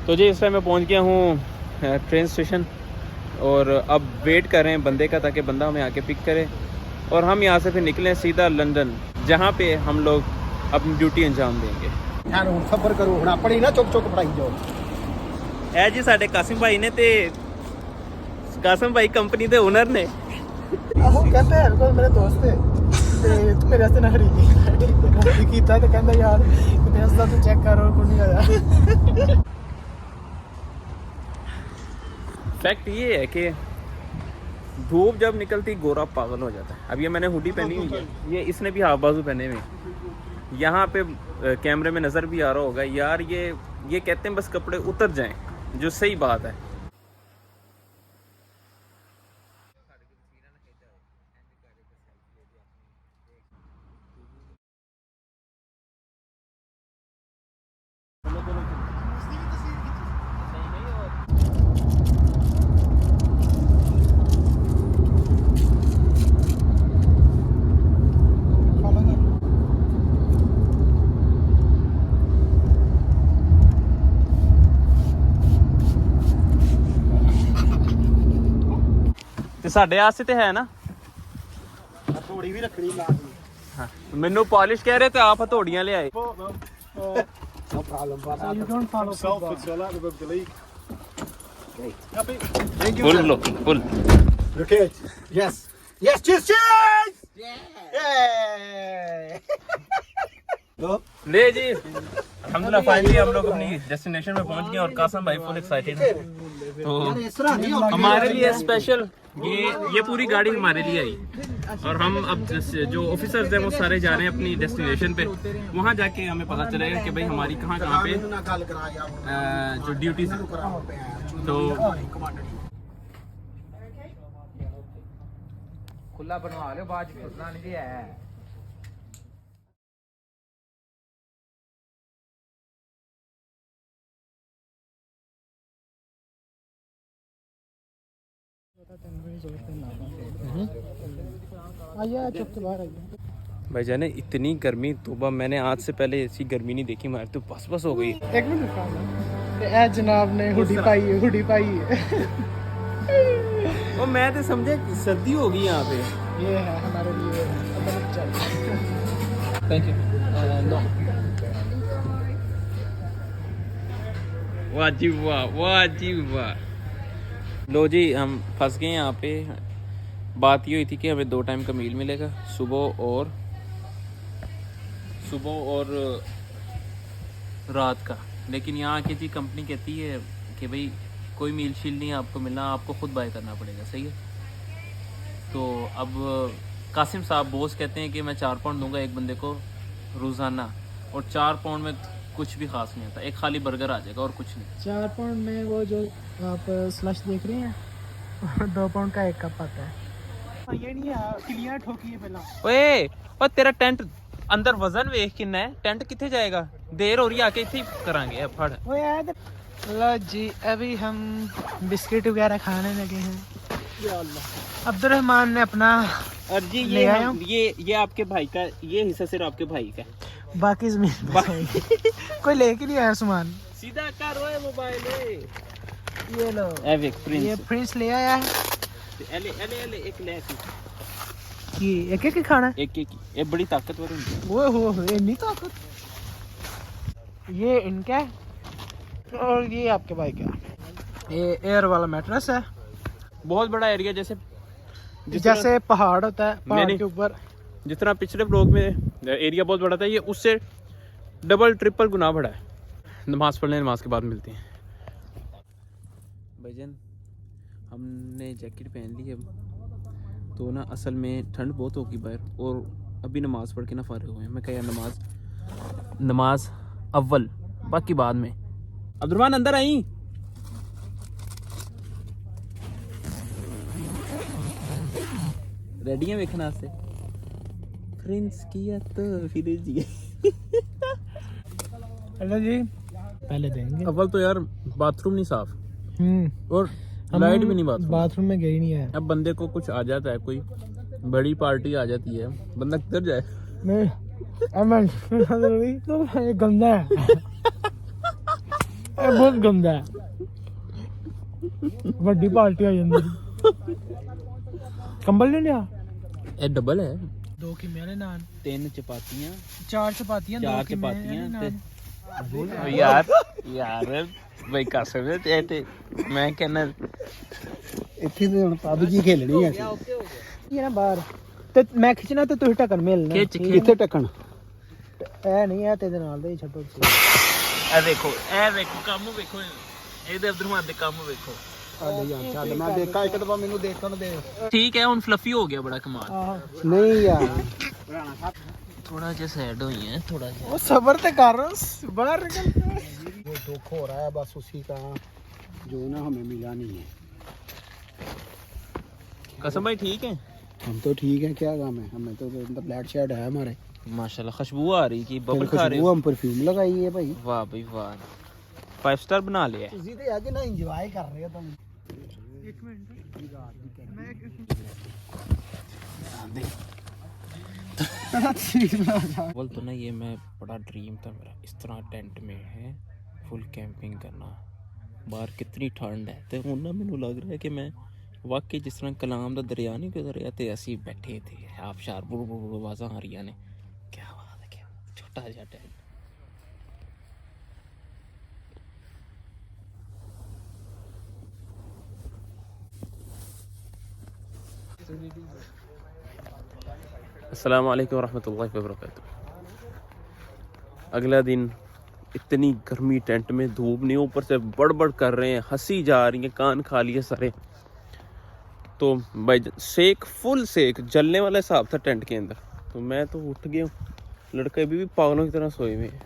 तो जी इस टाइम मैं पहुंच गया हूँ ट्रेन स्टेशन और अब वेट कर रहे हैं बंदे का ताकि बंदा हमें आके पिक करे और हम यहाँ से फिर निकलें सीधा लंदन, जहाँ पे हम लोग अपनी ड्यूटी अंजाम देंगे। सफर करो हुण अपनी ना चुक चुक पढ़ाई जाओ। है जी साडे कासिम भाई ने ते कासिम भाई कंपनी दे ओनर ने आहो कहते हैं कोई मेरे दोस्त है ते तू मेरे वास्ते ना खरीदी कीता ते कहंदा यार मेरे वास्ते तू चेक करो कोई नहीं आया। फैक्ट ये है कि धूप जब निकलती गोरा पागल हो जाता है। अब ये मैंने हुडी पहनी हुई है, ये इसने भी हाफ बाजू पहने हुए। यहाँ पे कैमरे में नज़र भी आ रहा होगा यार, ये कहते हैं बस कपड़े उतर जाएं, जो सही बात है। ਤੇ ਸਾਡੇ ਵਾਸਤੇ ਤੇ ਹੈ ਨਾ ਹਥੌੜੀ ਵੀ ਰੱਖਣੀ ਲਾਜ਼ਮੀ। ਹਾਂ ਮੈਨੂੰ ਪਾਲਿਸ਼ ਕਹਿ ਰਹੇ ਤੇ ਆਪ ਹਥੌੜੀਆਂ ਲਿਆਏ। No problem, but you don't follow football. So a lot of the league. Great. Happy? Thank you. Full. Okay. Yes. Yes. Cheers. Cheers. Yeah. लो ले जी अल्हम्दुलिल्लाह फाइनली हम लोग अपनी डेस्टिनेशन में पहुंच गए और कासम भाई फुल एक्साइटेड है। तो हमारे लिए स्पेशल ये पूरी गाड़ी हमारे लिए आई और हम अब जो ऑफिसर्स हैं वो सारे जा रहे हैं अपनी डेस्टिनेशन पे। वहाँ जाके हमें पता चलेगा कि भाई हमारी कहाँ पे जो ड्यूटीज है। तो खुला बनवा लो बाद खुला नहीं है। भाई जाने इतनी गर्मी तोबा, मैंने आज से पहले ऐसी गर्मी नहीं देखी। हमारी तो बस हो गई। एक मिनट ए जनाब ने हुडी पाई है। और मैं तो समझे सर्दी होगी यहाँ पे। ये है हमारे लिए अमृत चाय। Thank you. नो वाह। लो जी हम फंस गए यहाँ पे। बात ये हुई थी कि हमें 2 टाइम का मील मिलेगा, सुबह और रात का। लेकिन यहाँ की जी कंपनी कहती है कि भाई कोई मील शील नहीं आपको मिलना, आपको खुद बाय करना पड़ेगा। सही है। तो अब कासिम साहब बॉस कहते हैं कि मैं 4 पाउंड दूंगा एक बंदे को रोज़ाना, और 4 पाउंड में कुछ भी खास नहीं आता, एक खाली बर्गर आ जाएगा और कुछ नहीं। 4 पाउंड में वो जो आप स्लश देख रहे हैं 2 पाउंड का 1 कप आता है। ये नहीं है क्लियर ठोकी है पहला। ओए और तेरा टेंट अंदर वजन वेख कितना है, टेंट किथे जाएगा? देर हो रही है, आके इथे करांगे। अब फड़ वो यार लो जी अभी हम बिस्किट वगैरह खाने लगे हैं। या अल्लाह। अब्दुर्रहमान ने अपना और जी ये आपके भाई का, ये हिस्सा सिर्फ आपके भाई का, बाकी जमीन कोई लेके नहीं आया सामान। सीधा कर ओए मोबाइल। ये लो एविक प्रिंस, ये प्रिंस ले आया है। एले एक ले ये एक खाना है। एक ये बड़ी ताकतवर होती है। वो हो इतनी ताकत। ये इनका है और ये आपके भाई का। ये एयर वाला मैट्रेस है। बहुत बड़ा एरिया, जैसे पहाड़ होता है, पहाड़ के ऊपर। जिस तरह पिछले ब्लॉग में एरिया बहुत बड़ा था, ये उससे डबल ट्रिपल गुना बड़ा है। नमाज पढ़ने, नमाज के बाद मिलते हैं। भाईजान हमने जैकेट पहन ली है तो ना असल में ठंड बहुत होगी बाहर, और अभी नमाज पढ़ के ना फारिग हुए हैं। मैं कह यार नमाज अव्वल, बाकी बाद में। अब्दुर्रहमान अंदर आई। रेडी है वेखना से प्रिंस किया तो फिर जी। हेलो जी पहले देंगे। अव्वल तो यार बाथरूम नहीं साफ, और लाइट भी नहीं बाथरूम में गई नहीं है। अब बंदे को कुछ आ जाता है, कोई बड़ी पार्टी आ जाती है, बंदा किधर जाए? तो गंदा है। ਇਹ ਬਹੁਤ ਗੰਦਾ ਹੈ ਵੱਡੀ ਪਾਰਟੀ ਆ ਜਾਂਦੀ ਕੰਬਲ ਨਹੀਂ ਲਿਆ ਇਹ ਡਬਲ ਹੈ ਦੋ ਕਿੰਨੇ ਵਾਲੇ ਨਾਨ 3 ਚਪਾਤੀਆਂ ਚਾਰ ਚਪਾਤੀਆਂ ਦੋ 4 ਕਿੰਨੇ ਚਪਾਤੀਆਂ ਵਾਲੇ ਤੇ ਨਾਨ। ਯਾਰ ਬਈ ਕਰ ਸਕਦੇ ਤੇ ਮੈਂ ਕਹਿੰਦਾ ਇੱਥੇ ਤੇ ਹੁਣ ਪਬਜੀ ਖੇਲਣੀ ਹੈ ਇਹ ਨਾ ਬਾਹਰ ਤੇ ਮੈਂ ਖਿੱਚਣਾ ਤੇ ਤੁਸੀਂ ਢੱਕਣ ਮਿਲਣਾ ਖਿੱਚ ਕਿੱਥੇ ਟੱਕਣ ਇਹ ਨਹੀਂ ਹੈ ਤੇਰੇ ਨਾਲ ਦੇ ਹੀ ਛੱਡੋ ਤੁਸੀਂ। ਇਹ ਦੇਖੋ ਕੰਮ ਵੇਖੋ ਇਹਦੇ ਅਬਦੁਰਮਾਨ ਦੇ ਕੰਮ ਵੇਖੋ ਚੱਲ ਯਾਰ ਚੱਲ ਮੈਂ ਦੇਖਾਂ ਇੱਕ ਦਫਾ ਮੈਨੂੰ ਦੇਖਣ ਦੇ ਠੀਕ ਹੈ ਹੁਣ ਫਲਫੀ ਹੋ ਗਿਆ ਬੜਾ ਕਮਾਲ ਆਹ ਨਹੀਂ ਯਾਰ थोड़ा जिहा सैड हुई है थोड़ा जिहा ਉਹ ਸਬਰ ਤੇ ਕਰ ਬਾਹਰ ਨਿਕਲ वो दुख हो रहा है बस उसी का जो ना हमें मिला नहीं है कसम भाई ठीक है हम तो ठीक है क्या काम है हमें तो ब्लैड शेड है हमारे माशाल्लाह खुशबू आ रही कि बबल खा रहे खुशबू हो हम परफ्यूम लगाई है भाई वाह भाई वाह 5 स्टार बना लिया है ਤੁਸੀਂ ਤੇ ਅੱਜ ਨਾ ਇੰਜੋਏ ਕਰ ਰਹੇ ਹੋ ਤੁਮ ਇੱਕ ਮਿੰਟ ਮੈਂ बोल तो ना ये मैं बड़ा ड्रीम था मेरा इस तरह टेंट में है फुल कैंपिंग करना बाहर कितनी ठंड है तो हुण ना मैनू लग रहा है कि मैं वाकई जिस तरह कलाम दा दरिया नहीं गुजरिया ते असी बैठे थे आबशार बुड़ बुड़ बुड़ आवाज़ां आ रही ने क्या बात है क्या छोटा जिहा टेंट अस्सलाम वालेकुम रहमतुल्लाहि व बरकातुहू। अगला दिन इतनी गर्मी टेंट में धूप नहीं ऊपर से बड़बड़ कर रहे हैं हंसी जा रही है कान खा लिए सारे तो भाई सेक फुल सेक जलने वाला हिसाब था टेंट के अंदर तो मैं तो उठ गया हूँ लड़के भी पागलों की तरह सोए हुए हैं।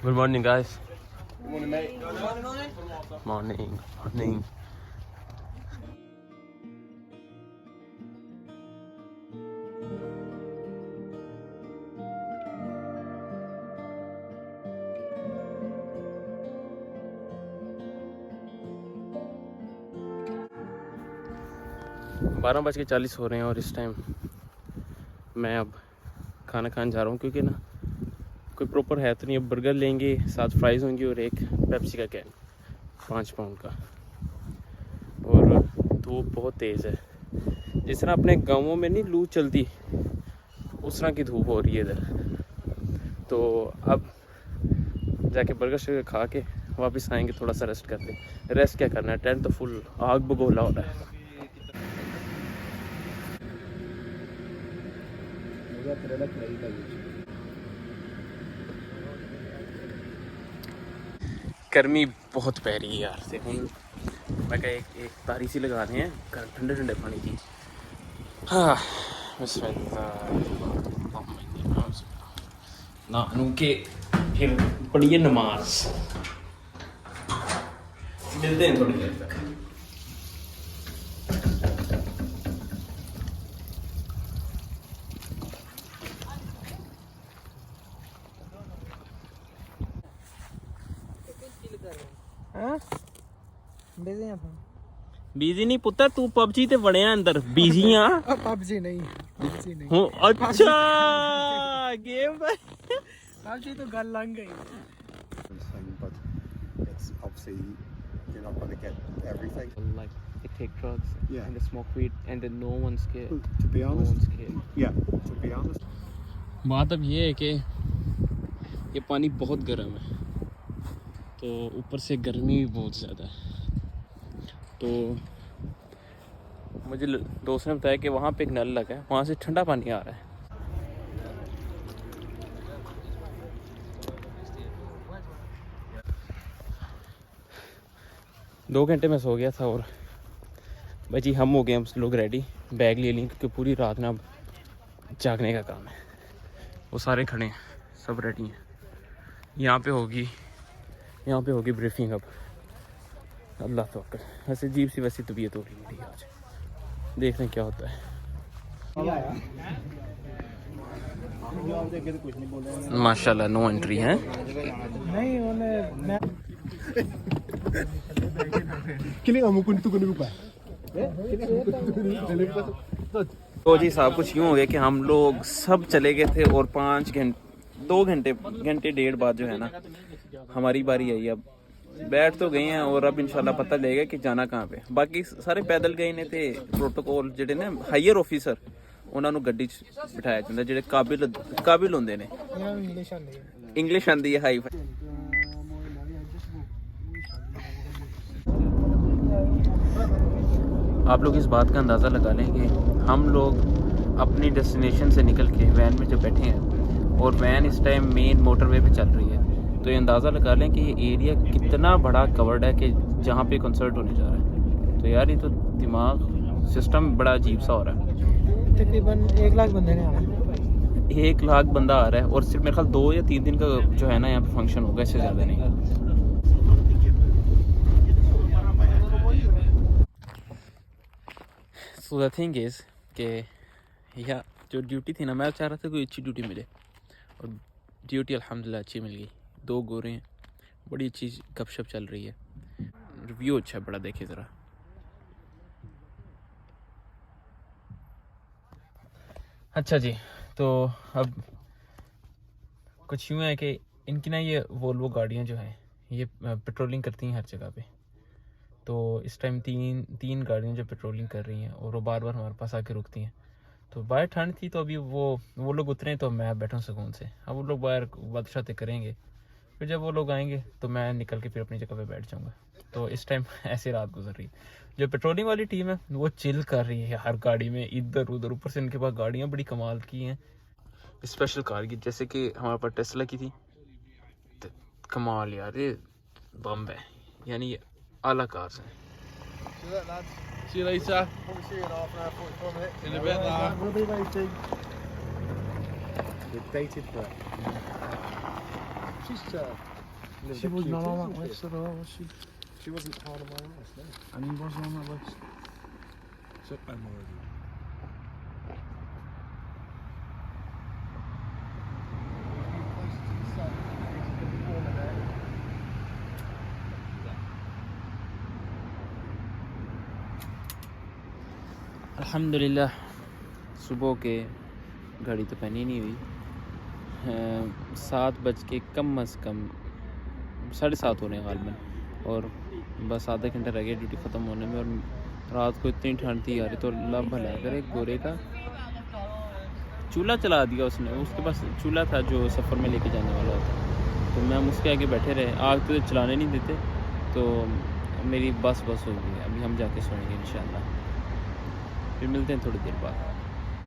Good morning guys morning morning बारह बज के 40 हो रहे हैं और इस टाइम मैं अब खाना खाने जा रहा हूँ क्योंकि ना कोई प्रॉपर है तो नहीं। अब बर्गर लेंगे 7 फ्राइज़ होंगी और एक पेप्सी का कैन 5 पाउंड का और धूप बहुत तेज़ है जिस तरह अपने गाँवों में नहीं लू चलती उस तरह की धूप हो रही है इधर। तो अब जाके बर्गर शर्गर खा के वापस आएंगे थोड़ा सा रेस्ट करते। रेस्ट क्या करना है टेंट तो फुल आग बगोला हो रहा है। गर्मी बहुत पै रही है यार से हूँ मैं क्या एक तारी सी लगा रहे हैं ठंडे ठंडे पानी की। हाँ नहानू के फिर पढ़िए नमाज मिलते हैं थोड़ी देर तक। बिजी नहीं पुत्र तू पबजी ते बड़े अंदर बिजी हां पबजी नहीं हो अच्छा गेम पबजी तो गल लंघ गई but it's obviously you're not going to get everything like they take drugs Yeah. and they smoke weed and then no one's scared to be no honest one's scared yeah to be honest बात अब ये है कि ये पानी बहुत गर्म है तो ऊपर से गर्मी भी बहुत ज़्यादा है। तो मुझे दोस्त ने बताया कि वहाँ पे एक नल लगा है वहाँ से ठंडा पानी आ रहा है। दो घंटे में सो गया था और भाई जी हम हो गए हम लोग रेडी बैग ले लें क्योंकि पूरी रात ना अब जागने का काम है। वो सारे खड़े हैं सब रेडी हैं यहाँ पे होगी ब्रीफिंग अब अल्लाह तो वैसे अजीब सी वैसी तबीयत हो रही है मेरी आज देख रहे हैं क्या होता है। माशाल्लाह नो एंट्री है नहीं मैं kini kamu kuntu kuni lupa तो जी साहब कुछ यूँ हो गया कि हम लोग सब चले गए थे और 5 घंटे 2 घंटे डेढ़ बाद जो है ना हमारी बारी आई। अब बैठ तो गए हैं और अब इंशाल्लाह पता लगेगा कि जाना कहाँ पे। बाकी सारे पैदल गए ने थे। प्रोटोकॉल ਜਿਹੜੇ ਨੇ ਹਾਇਰ ਆਫੀਸਰ ਉਹਨਾਂ ਨੂੰ ਗੱਡੀ 'ਚ ਬਿਠਾਇਆ ਜਾਂਦਾ ਜਿਹੜੇ ਕਾਬਿਲ ਹੁੰਦੇ ਨੇ। ਇਹਨਾਂ ਨੂੰ ਇੰਗਲਿਸ਼ ਆਉਂਦੀ ਹੈ। इंग्लिश आंदी है हाई। आप लोग इस बात का अंदाज़ा लगा लें कि हम लोग अपनी डेस्टिनेशन से निकल के वैन में जो बैठे हैं और वैन इस टाइम मेन मोटरवे पे चल रही है, तो ये अंदाज़ा लगा लें कि ये एरिया कितना बड़ा कवर्ड है कि जहाँ पे कंसर्ट होने जा रहा है। तो यार ये तो दिमाग सिस्टम बड़ा अजीब सा हो रहा है। तकरीबन 1 लाख बंदे ने आना, 1 लाख बंदा आ रहा है और सिर्फ मेरे ख्याल 2 या 3 दिन का जो है ना यहाँ पे फंक्शन होगा, इससे ज़्यादा नहीं। सो द थिंग इज़ कि यह जो ड्यूटी थी ना, मैं चाह रहा था कोई अच्छी ड्यूटी मिले और ड्यूटी अल्हम्दुलिल्लाह अच्छी मिल गई। 2 गोरे हैं, बड़ी अच्छी गपशप चल रही है, रिव्यू अच्छा बड़ा देखे ज़रा। अच्छा जी, तो अब कुछ यूँ है कि इनकी ना ये वोल्वो गाड़ियाँ जो हैं ये पेट्रोलिंग करती हैं हर जगह पे। तो इस टाइम तीन गाड़ियाँ जो पेट्रोलिंग कर रही हैं और वो बार बार हमारे पास आके रुकती हैं। तो बाहर ठंड थी तो अभी वो लोग उतरे तो मैं बैठा हूँ सुकून से। अब वो लोग बाहर बातशातें करेंगे, फिर जब वो लोग आएंगे तो मैं निकल के फिर अपनी जगह पे बैठ जाऊँगा। तो इस टाइम ऐसे रात गुजर रही है। जो पेट्रोलिंग वाली टीम है वो चिल कर रही है हर गाड़ी में, इधर उधर। ऊपर से इनके पास गाड़ियाँ बड़ी कमाल की हैं, स्पेशल कार की, जैसे कि हमारे पास टेस्ला की थी। कमाल यार, ये बम है, यानी ये आला कार है। See you later. Probably see you in half an hour, 45 minutes. In a bit now. We'll be waiting. With bated breath. She's She was not on that list at all, was she? She wasn't hard on my list, no. And he wasn't on that list. So, I'm already. अल्हम्दुलिल्लाह सुबह के घड़ी तो पहनी नहीं हुई, 7 बज के कम अज़ कम 7:30 होने गालबन, और बस आधा घंटा रह गया ड्यूटी ख़त्म होने में। और रात को इतनी ठंड थी यार, तो अल्लाह भला करे। एक गोरे का चूल्हा चला दिया उसने, उसके पास चूल्हा था जो सफ़र में लेके जाने वाला था। तो मैं उसके आगे बैठे रहे, आग तो चलाने नहीं देते। तो मेरी बस हो गई। अभी हम जाके सोएंगे इंशाल्लाह, फिर मिलते हैं थोड़ी देर बाद।